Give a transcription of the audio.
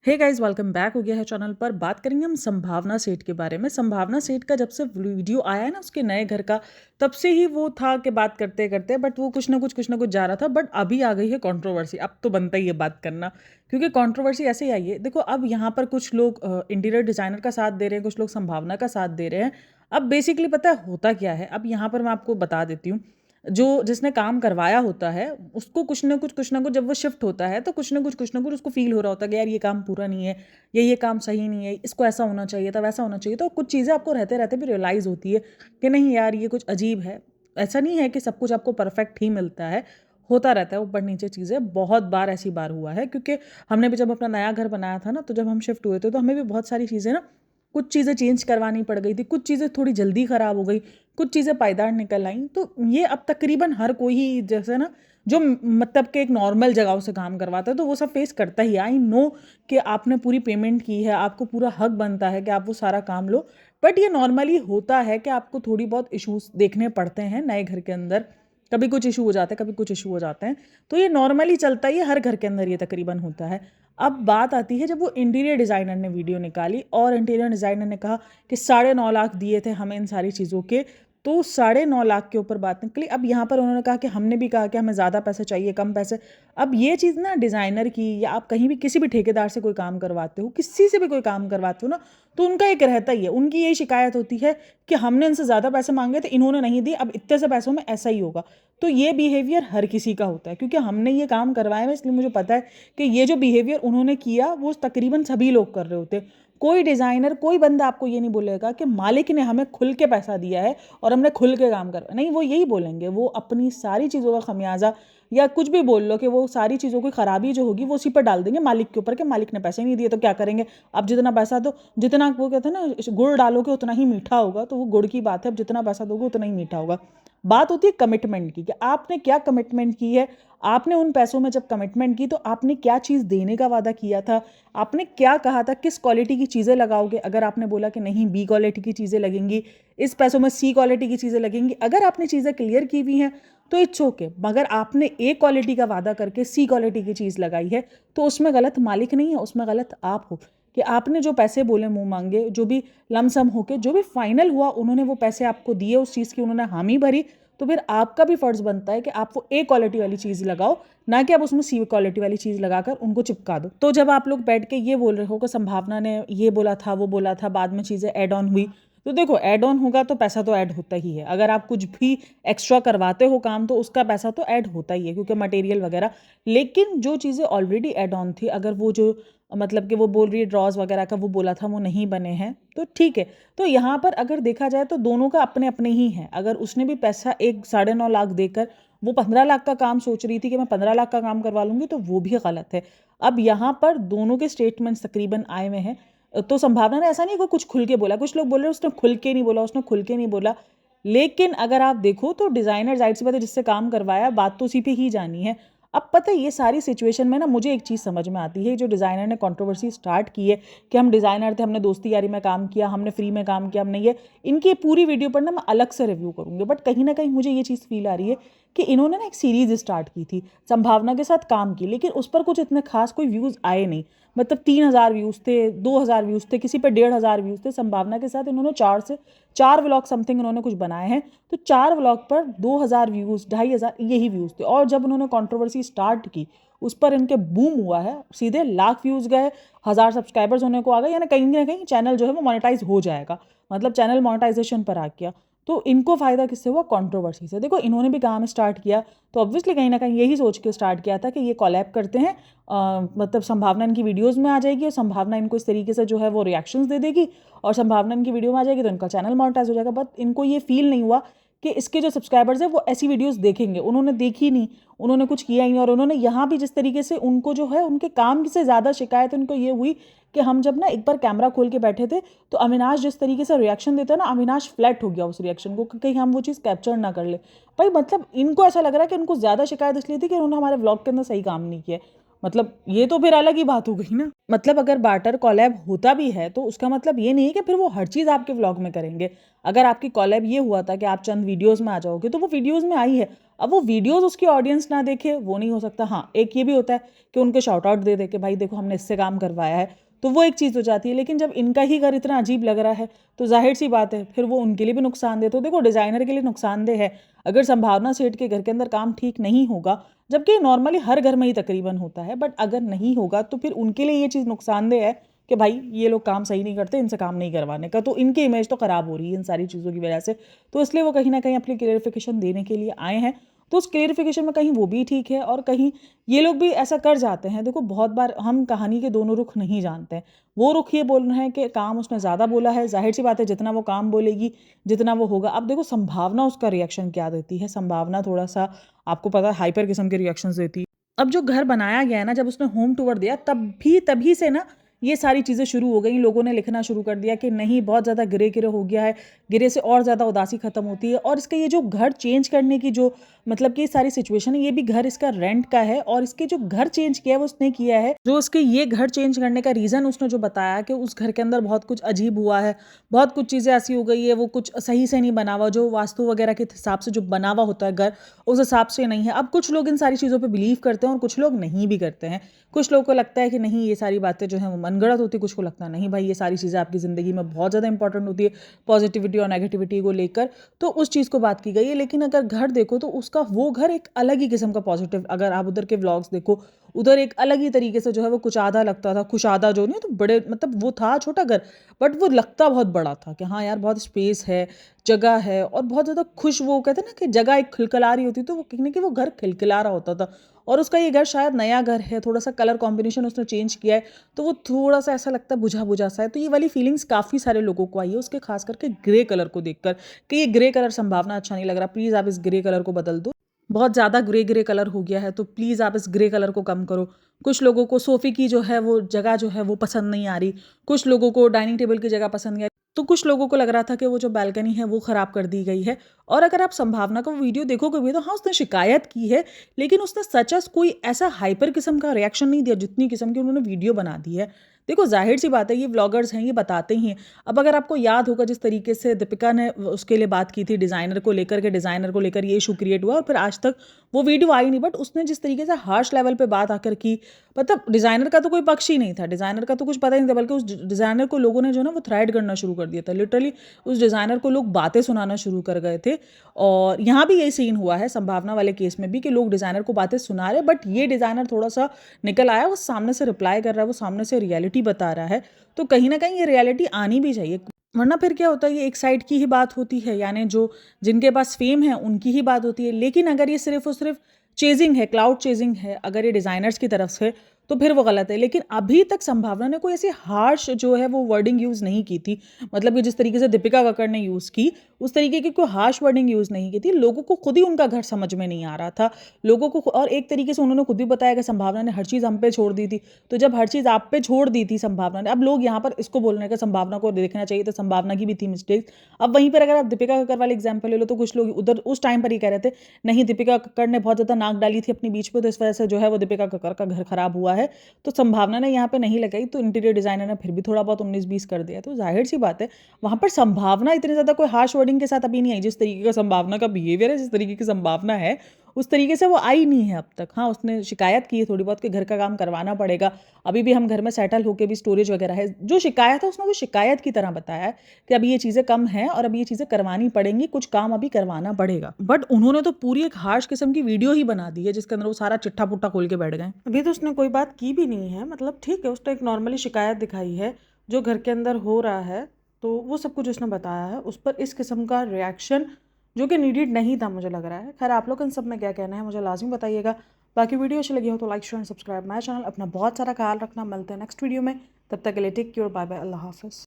Hey guys, welcome back हो गया है चैनल पर। बात करेंगे हम संभावना सेठ के बारे में। संभावना सेठ का जब से वीडियो आया है ना उसके नए घर का, तब से ही वो था कि बात करते करते बट वो कुछ ना कुछ जा रहा था। बट अभी आ गई है कंट्रोवर्सी। अब तो बनता ही है बात करना, क्योंकि कंट्रोवर्सी ऐसे ही आई है। देखो, अब यहाँ पर कुछ लोग इंटीरियर डिजाइनर का साथ दे रहे हैं, कुछ लोग संभावना का साथ दे रहे हैं। अब बेसिकली पता है होता क्या है। अब यहाँ पर मैं आपको बता देती हूँ। जो जिसने काम करवाया होता है उसको कुछ ना कुछ जब वो शिफ्ट होता है तो कुछ ना कुछ उसको फील हो रहा होता है कि यार ये काम पूरा नहीं है, या ये काम सही नहीं है, इसको ऐसा होना चाहिए था, वैसा होना चाहिए। तो कुछ चीज़ें आपको रहते रहते भी रियलाइज़ होती है कि नहीं यार, ये कुछ अजीब है। ऐसा नहीं है कि सब कुछ आपको परफेक्ट ही मिलता है, होता रहता है ऊपर नीचे चीज़ें। बहुत बार ऐसी बार हुआ है, क्योंकि हमने भी जब अपना नया घर बनाया था ना, तो जब हम शिफ्ट हुए थे तो हमें भी बहुत सारी चीज़ें ना, कुछ चीज़ें चेंज करवानी पड़ गई थी, कुछ चीज़ें थोड़ी जल्दी ख़राब हो गई, कुछ चीज़ें पायदार निकल आईं। तो ये अब तकरीबन हर कोई ही, जैसे ना, जो मतलब कि एक नॉर्मल जगहों से काम करवाता है तो वो सब फेस करता ही। आई नो कि आपने पूरी पेमेंट की है, आपको पूरा हक बनता है कि आप वो सारा काम लो। बट ये नॉर्मली होता है कि आपको थोड़ी बहुत इश्यूज देखने पड़ते हैं नए घर के अंदर। कभी कुछ इशू हो जाते हैं, कभी कुछ इशू हो जाते हैं। तो ये नॉर्मली चलता ही है, हर घर के अंदर ये तकरीबन होता है। अब बात आती है जब वो इंटीरियर डिज़ाइनर ने वीडियो निकाली और इंटीरियर डिज़ाइनर ने कहा कि 9.5 लाख दिए थे हमें इन सारी चीज़ों के, तो 9.5 लाख के ऊपर बात निकली। अब यहाँ पर उन्होंने कहा कि हमने भी कहा कि हमें ज़्यादा पैसे चाहिए, कम पैसे। अब ये चीज़ ना, डिज़ाइनर की, या आप कहीं भी किसी भी ठेकेदार से कोई काम करवाते हो, किसी से भी कोई काम करवाते हो ना, तो उनका एक रहता ही है, उनकी यही शिकायत होती है कि हमने इनसे ज़्यादा पैसे मांगे थे, इन्होंने नहीं दिए, अब इतने से पैसों में ऐसा ही होगा। तो ये बिहेवियर हर किसी का होता है, क्योंकि हमने ये काम करवाए हैं, इसलिए मुझे पता है कि ये जो बिहेवियर उन्होंने किया वो तकरीबन सभी लोग कर रहे होते हैं। कोई डिज़ाइनर, कोई बंदा आपको ये नहीं बोलेगा कि मालिक ने हमें खुल के पैसा दिया है और हमने खुल के काम करवा, नहीं, वो यही बोलेंगे। वो अपनी सारी चीज़ों का खमियाजा, या कुछ भी बोल लो, कि वो सारी चीज़ों की खराबी जो होगी वो उसी पर डाल देंगे, मालिक के ऊपर, कि मालिक ने पैसे नहीं दिए तो क्या करेंगे। अब जितना पैसा दो, जितना वो कहते हैं ना, गुड़ डालोगे उतना ही मीठा होगा, तो वो गुड़ की बात है। अब जितना पैसा दोगे उतना ही मीठा होगा। बात होती है कमिटमेंट की, कि आपने क्या कमिटमेंट की है। आपने उन पैसों में जब कमिटमेंट की तो आपने क्या चीज़ देने का वादा किया था, आपने क्या कहा था, किस क्वालिटी की चीज़ें लगाओगे। अगर आपने बोला कि नहीं, बी क्वालिटी की चीज़ें लगेंगी, इस पैसों में सी क्वालिटी की चीज़ें लगेंगी, अगर आपने चीज़ें क्लियर की हुई हैं तो इट्स ओके। मगर आपने ए क्वालिटी का वादा करके सी क्वालिटी की चीज़ लगाई है, तो उसमें गलत मालिक नहीं है, उसमें गलत आप हो। कि आपने जो पैसे बोले, मुंह मांगे, जो भी लमसम होके जो भी फाइनल हुआ, उन्होंने वो पैसे आपको दिए, उस चीज़ की उन्होंने हामी भरी, तो फिर आपका भी फ़र्ज़ बनता है कि आप वो ए क्वालिटी वाली चीज़ लगाओ, ना कि आप उसमें सी क्वालिटी वाली चीज़ लगाकर उनको चिपका दो। तो जब आप लोग बैठ के ये बोल रहे हो कि संभावना ने ये बोला था, वो बोला था, बाद में चीज़ें ऐड ऑन हुई, तो देखो, ऐड ऑन होगा तो पैसा तो ऐड होता ही है। अगर आप कुछ भी एक्स्ट्रा करवाते हो काम, तो उसका पैसा तो ऐड होता ही है, क्योंकि मटेरियल वगैरह। लेकिन जो चीज़ें ऑलरेडी ऐड ऑन थी, अगर वो जो, मतलब कि वो बोल रही है ड्रॉज वगैरह का वो बोला था वो नहीं बने हैं, तो ठीक है। तो यहाँ पर अगर देखा जाए तो दोनों का अपने अपने ही है। अगर उसने भी पैसा एक 9.5 लाख देकर वो 15 लाख का काम सोच रही थी कि मैं 15 लाख का काम करवा लूंगी, तो वो भी गलत है। अब यहाँ पर दोनों के स्टेटमेंट्स तकरीबन आए हुए हैं। तो संभावना ने ऐसा नहीं कि कुछ खुल के बोला, कुछ लोग बोल रहे हैं उसने खुल के नहीं बोला, उसने खुल के नहीं बोला। लेकिन अगर आप देखो तो डिज़ाइनर, जाहिर सी बात है, जिससे काम करवाया, बात तो उसी पे ही जानी है। अब पता है, ये सारी सिचुएशन में ना मुझे एक चीज़ समझ में आती है। जो डिज़ाइनर ने कंट्रोवर्सी स्टार्ट की है कि हम डिज़ाइनर थे, हमने दोस्ती यारी में काम किया, हमने फ्री में काम किया, हमने ये, इनकी पूरी वीडियो पर ना मैं अलग से रिव्यू करूँगी। बट कहीं ना कहीं मुझे ये चीज़ फील आ रही है कि इन्होंने ना एक सीरीज़ स्टार्ट की थी, संभावना के साथ काम की, लेकिन उस पर कुछ इतने खास कोई व्यूज़ आए नहीं। मतलब 3,000 व्यूज़ थे, 2,000 व्यूज़ थे, किसी पे 1,500 व्यूज़ थे। संभावना के साथ इन्होंने 4 व्लॉग समथिंग इन्होंने कुछ बनाए हैं, तो 4 व्लॉग पर 2,000 व्यूज़, 2,500 यही व्यूज़ थे। और जब उन्होंने कंट्रोवर्सी स्टार्ट की, उस पर इनके बूम हुआ है, सीधे लाख व्यूज़ गए, 1,000 सब्सक्राइबर्स होने को आ गए, यानी ना कहीं चैनल जो है वो मोनेटाइज हो जाएगा, मतलब चैनल मोनेटाइजेशन पर आ गया। तो इनको फ़ायदा किससे हुआ? कंट्रोवर्सी से। देखो, इन्होंने भी काम स्टार्ट किया तो ऑब्वियसली कहीं ना कहीं यही सोच के स्टार्ट किया था कि ये कोलैब करते हैं, मतलब संभावना इनकी वीडियोज़ में आ जाएगी और संभावना इनको इस तरीके से जो है वो रिएक्शंस दे देगी, और संभावना इनकी वीडियो में आ जाएगी तो इनका चैनल मोनेटाइज हो जाएगा। बट इनको ये फील नहीं हुआ कि इसके जो सब्सक्राइबर्स हैं वो ऐसी वीडियोस देखेंगे। उन्होंने देखी नहीं, उन्होंने कुछ किया ही नहीं। और उन्होंने यहाँ भी जिस तरीके से उनको जो है उनके काम से ज़्यादा शिकायत उनको ये हुई कि हम जब ना एक बार कैमरा खोल के बैठे थे, तो अविनाश जिस तरीके से रिएक्शन देता है ना, अविनाश फ्लैट हो गया उस रिएक्शन को, कि कहीं हम वो चीज़ कैप्चर ना कर ले। भाई, मतलब इनको ऐसा लग रहा है कि उनको ज़्यादा शिकायत इसलिए थी कि उन्होंने हमारे व्लॉग के अंदर सही काम नहीं किया। मतलब ये तो फिर अलग ही बात हो गई ना। मतलब अगर बार्टर कॉलैब होता भी है तो उसका मतलब ये नहीं है कि फिर वो हर चीज़ आपके व्लॉग में करेंगे। अगर आपकी कॉलैब ये हुआ था कि आप चंद वीडियोस में आ जाओगे, तो वो वीडियोस में आई है। अब वो वीडियोस उसकी ऑडियंस ना देखे वो नहीं हो सकता। हाँ, एक ये भी होता है कि उनको शाउट आउट दे दे कि भाई देखो हमने इससे काम करवाया है, तो वो एक चीज़ हो जाती है। लेकिन जब इनका ही घर इतना अजीब लग रहा है तो जाहिर सी बात है फिर वो उनके लिए भी नुकसानदेह। तो देखो डिज़ाइनर के लिए नुकसानदेह है अगर संभावना सेठ के घर के अंदर काम ठीक नहीं होगा, जबकि नॉर्मली हर घर में ही तकरीबन होता है, बट अगर नहीं होगा तो फिर उनके लिए ये चीज़ नुकसानदेह है कि भाई ये लोग काम सही नहीं करते, इनसे काम नहीं करवाने का। तो इनकी इमेज तो ख़राब हो रही है इन सारी चीज़ों की वजह से। तो इसलिए वो कहीं ना कहीं अपनी क्लेरिफिकेशन देने के लिए आए हैं। तो उस क्लेरिफिकेशन में कहीं वो भी ठीक है और कहीं ये लोग भी ऐसा कर जाते हैं। देखो बहुत बार हम कहानी के दोनों रुख नहीं जानते हैं। वो रुख ये बोल रहे हैं कि काम उसने ज़्यादा बोला है, जाहिर सी बात है जितना वो काम बोलेगी जितना वो होगा। अब देखो संभावना उसका रिएक्शन क्या देती है। संभावना थोड़ा सा आपको पता है हाइपर किस्म के रिएक्शंस देती है। अब जो घर बनाया गया है ना, जब उसने होम टूर दिया तभी से ना ये सारी चीज़ें शुरू हो गई। लोगों ने लिखना शुरू कर दिया कि नहीं बहुत ज़्यादा गिरे गिरे हो गया है, गिरे से और ज़्यादा उदासी खत्म होती है। और इसका ये जो घर चेंज करने की जो मतलब कि सारी सिचुएशन है, ये भी घर इसका रेंट का है और इसके जो घर चेंज किया है वो उसने किया है। जो उसके ये घर चेंज करने का रीज़न उसने जो बताया कि उस घर के अंदर बहुत कुछ अजीब हुआ है, बहुत कुछ चीज़ें ऐसी हो गई है, वो कुछ सही से नहीं बना हुआ, जो वास्तु वगैरह के हिसाब से जो बना हुआ होता है घर उस हिसाब से नहीं है। अब कुछ लोग इन सारी चीज़ों पे बिलीव करते हैं और कुछ लोग नहीं भी करते हैं। कुछ लोगों को लगता है कि नहीं ये सारी बातें जो हैं वो मनगढ़ंत होती है, कुछ को लगता है नहीं भाई ये सारी चीज़ें आपकी ज़िंदगी में बहुत ज़्यादा इंपॉर्टेंट होती है पॉजिटिविटी और नेगेटिविटी को लेकर। तो उस चीज़ को बात की गई है। लेकिन अगर घर देखो तो उसका वो घर एक अलग ही किस्म का पॉजिटिव, अगर आप उधर के व्लॉग्स देखो उधर एक अलग ही तरीके से जो है वो कुछ आधा लगता था, कुछ आधा जो नहीं तो बड़े मतलब वो था छोटा घर बट वो लगता बहुत बड़ा था कि हाँ यार बहुत स्पेस है, जगह है और बहुत ज़्यादा खुश। वो कहते हैं ना कि जगह एक खिलखिला रही होती, तो वो कहीं ना कि वो घर खिलखिला रहा होता था। और उसका ये घर शायद नया घर है, थोड़ा सा कलर कॉम्बिनेशन उसने चेंज किया है तो वो थोड़ा सा ऐसा लगता है बुझा बुझा सा है। तो ये वाली फीलिंग्स काफ़ी सारे लोगों को आई है उसके खास करके ग्रे कलर को देखकर कि ये ग्रे कलर संभावना अच्छा नहीं लग रहा, प्लीज़ आप इस ग्रे कलर को बदल दो, बहुत ज़्यादा ग्रे ग्रे कलर हो गया है तो प्लीज़ आप इस ग्रे कलर को कम करो। कुछ लोगों को सोफ़े की जो है वो जगह जो है वो पसंद नहीं आ रही, कुछ लोगों को डाइनिंग टेबल की जगह पसंद नहीं आ रही, तो कुछ लोगों को लग रहा था कि वो जो बालकनी है वो ख़राब कर दी गई है। और अगर आप संभावना का वीडियो देखोगे भी तो हाँ उसने शिकायत की है, लेकिन उसने सच एस कोई ऐसा हाइपर किस्म का रिएक्शन नहीं दिया जितनी किस्म की उन्होंने वीडियो बना दी है। देखो जाहिर सी बात है ये व्लॉगर्स हैं, ये बताते ही हैं। अब अगर आपको याद होगा जिस तरीके से दीपिका ने उसके लिए बात की थी डिज़ाइनर को लेकर ये इशू क्रिएट हुआ और फिर आज तक वो वीडियो आई नहीं। बट उसने जिस तरीके से हार्श लेवल पे बात आकर की, मतलब डिज़ाइनर का तो कोई पक्ष ही नहीं था, डिज़ाइनर का तो कुछ पता ही नहीं था, बल्कि उस डिज़ाइनर को लोगों ने जो ना वो थ्रेड करना शुरू कर दिया था। लिटरली उस डिज़ाइनर को लोग बातें सुनाना शुरू कर गए थे। और यहाँ भी यही सीन हुआ है संभावना वाले केस में भी कि लोग डिज़ाइनर को बातें सुना रहे, बट ये डिज़ाइनर थोड़ा सा निकल आया, वो सामने से रिप्लाई कर रहा है, वो सामने से रियलिटी बता रहा है। तो कहीं ना कहीं ये रियलिटी आनी भी चाहिए, वरना फिर क्या होता है ये एक साइड की ही बात होती है, यानी जो जिनके पास फेम है उनकी ही बात होती है। लेकिन अगर ये सिर्फ और सिर्फ चेजिंग है, क्लाउड चेजिंग है, अगर ये डिज़ाइनर्स की तरफ से, तो फिर वो गलत है। लेकिन अभी तक संभावना ने कोई ऐसी हार्श जो है वो वर्डिंग यूज़ नहीं की थी, मतलब कि जिस तरीके से दीपिका कक्कड़ ने यूज़ की उस तरीके की कोई हार्श वर्डिंग यूज़ नहीं की थी। लोगों को खुद ही उनका घर समझ में नहीं आ रहा था लोगों को। और एक तरीके से उन्होंने खुद भी बताया कि संभावना ने हर चीज़ हम पे छोड़ दी थी। तो जब हर चीज़ आप पे छोड़ दी थी संभावना ने, अब लोग यहाँ पर इसको बोलने का संभावना को देखना चाहिए तो संभावना की भी थी मिस्टेक्स। अब वहीं पर अगर आप दीपिका कक्कड़ वाले एग्जाम्पल ले लो तो कुछ लोग उधर उस टाइम पर ही कह रहे थे नहीं दीपिका कक्कड़ ने बहुत ज़्यादा नाक डाली थी अपनी बीच पे, तो इस वजह से जो है वो दीपिका कक्कड़ का घर खराब हुआ है। तो संभावना ने यहाँ पे नहीं लगाई तो इंटीरियर डिज़ाइनर ने फिर भी थोड़ा बहुत 19-20 कर दिया। तो जाहिर सी बात है वहाँ पर संभावना इतनी ज़्यादा कोई हार्श वर्डिंग के साथ अभी नहीं आई। जिस तरीके का संभावना का बिहेवियर है, जिस तरीके की संभावना है उस तरीके से वो आई नहीं है अब तक। हाँ उसने शिकायत की है थोड़ी बहुत कि घर का काम करवाना पड़ेगा, अभी भी हम घर में सेटल होकर भी स्टोरेज वगैरह है। जो शिकायत है उसने वो शिकायत की तरह बताया है कि अभी ये चीज़ें कम हैं और अभी ये चीज़ें करवानी पड़ेंगी, कुछ काम अभी करवाना पड़ेगा। बट उन्होंने तो पूरी एक हार्श किस्म की वीडियो ही बना दी है जिसके अंदर वो सारा चिट्ठा पुट्ठा खोल के बैठ गए। अभी तो उसने कोई बात की भी नहीं है, मतलब ठीक है उसने एक नॉर्मली शिकायत दिखाई है जो घर के अंदर हो रहा है, तो वो सब कुछ उसने बताया है। उस पर इस किस्म का रिएक्शन जो कि नीडेड नहीं था मुझे लग रहा है। खैर आप लोग इन सब में क्या कहना है मुझे लाजमी बताइएगा। बाकी वीडियो अच्छी लगी हो तो like share and subscribe my channel. अपना बहुत सारा ख्याल रखना, मिलते हैं नेक्स्ट वीडियो में, तब तक के लिए टेक केयर, बाय बाय, अल्लाह हाफिज़।